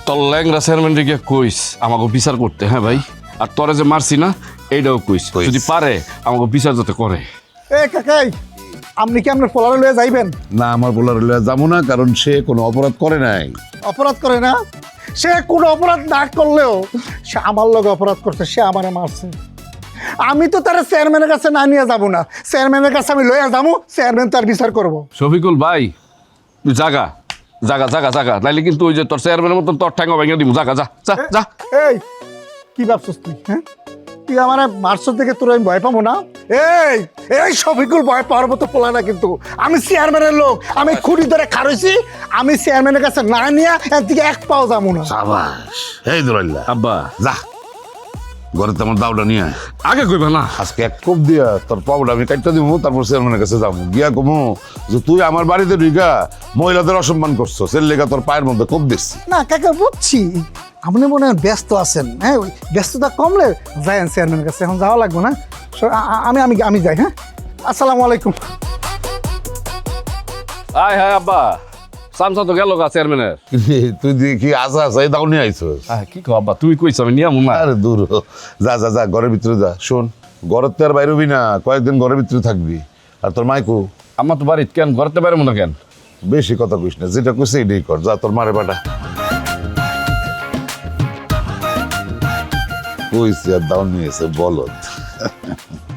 তোর ল্যাংরা চেয়ারম্যানকে গিয়ে কইস আমাকে বিচার করতে, হ্যাঁ ভাই। আর তোরে যে মারছি না এইটাও কইস, যদি পারে আমাকে বিচার যাতে করে। এ কাকাই, আপনি কি আপনার পোলারে লয়ে যাইবেন? না, আমার বলার যাবো না, কারণ সে কোনো অপরাধ করে নাই। অপরাধ করে না? সে কোনো অপরাধ না করলেও সে আমার লগে অপরাধ করছে, সে আমারে মারছে। আমি তো তার চেয়ারম্যানের কাছে না নিয়ে যাবো না, চেয়ারম্যানের কাছে আমি লইয়া যাবো, চেয়ারম্যান তার বিচার করবো। শফিকুল ভাই তুই জাগা জাগা জাগা জাগা, নাইলে কিন্তু ওই যে তোর চেয়ারম্যানের মতন তোর ঠ্যাঙ্গা ভেঙে দিব। জাগা যা যা যা। এই কি ভাবছিস তুই? হ্যাঁ, তুই আমার মার্চের থেকে তোর আমি ভয় পাবো না? এই এই শফিকুল ভয় পাওয়ার মতো পোলা না কিন্তু। আমি চেয়ারম্যানের লোক, আমি খুঁড়ি ধরে খারইছি, আমি চেয়ারম্যানের কাছে না নিয়ে এর দিকে এক পাও যাবো না। সাবাস, এই দুলাল্লাহ, আব্বা যা ঘরে তো আমার দাওটা নিয়ে আয়। আগে কইবা না। আজকে এক কোপ দিয়া তোর পাউডার আমি কাটটা দিব, তারপর চেয়ারম্যানের কাছে যাবো, গিয়া কমু যে তুই আমার বাড়িতে ঢুকা মহিলাদের অসম্মান করছো, সে লেগা তোর পায়ের মধ্যে কোপ দিচ্ছি। না কাকা, বুঝছি আপনি মনে হয় ব্যস্ত আছেন। হ্যাঁ, ওই ব্যস্ততা কমলে যাই চেয়ারম্যানের কাছে, এখন যাওয়া লাগবে না। আমি আমি আমি যাই। হ্যাঁ, আসসালামু আলাইকুম। আয় হ্যাঁ আব্বা, সামসা তো গেল গা চেয়ারম্যানের। তুই দেখি আসা আসা এই দাও নিয়ে আইসস। কি কো আব্বা, তুই কইছ আমি নিয়াম না। আরে দূর হ। যা যা যা ঘরের ভিতরে যা। শোন, ঘরের তো আর বাইরে হবি না, কয়েকদিন ঘরের ভিতরে থাকবি। আর তোর মাইকু আমার তো বাড়িতে কেন ঘরতে পারবো না কেন? বেশি কথা কইস না, যেটা কইছে এটাই কর। যা তোর মারে পাঠা। কইছি আর দাও নিয়েছে বলত।